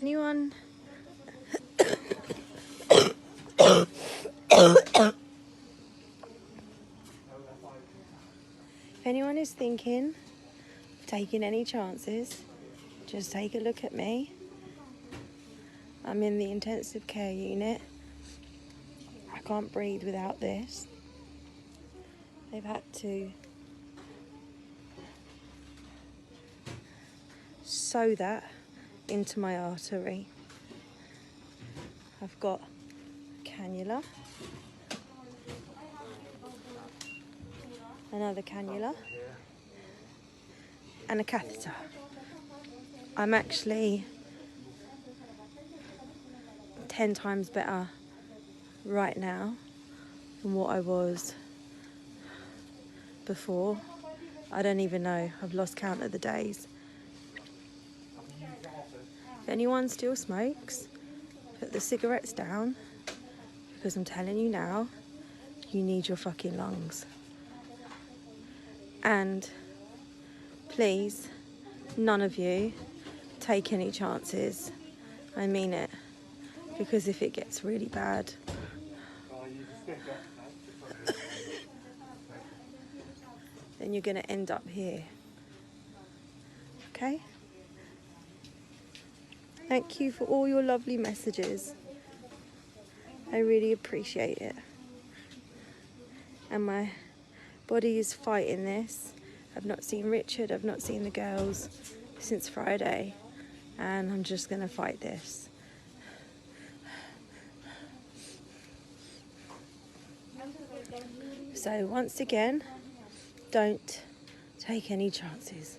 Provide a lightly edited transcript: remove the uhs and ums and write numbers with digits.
Anyone? If anyone is thinking of taking any chances, just take a look at me. I'm in the intensive care unit. I can't breathe without this. They've had to sew that into my artery. I've got a cannula, another cannula, and a catheter. I'm actually 10 times better right now than what I was before. I don't even know, I've lost count of the days. If anyone still smokes, put the cigarettes down, because I'm telling you now, you need your fucking lungs. And please, none of you take any chances. I mean it, because if it gets really bad, then you're going to end up here. Okay? Thank you for all your lovely messages. I really appreciate it. And my body is fighting this. I've not seen Richard, I've not seen the girls since Friday, and I'm just going to fight this. So once again, don't take any chances.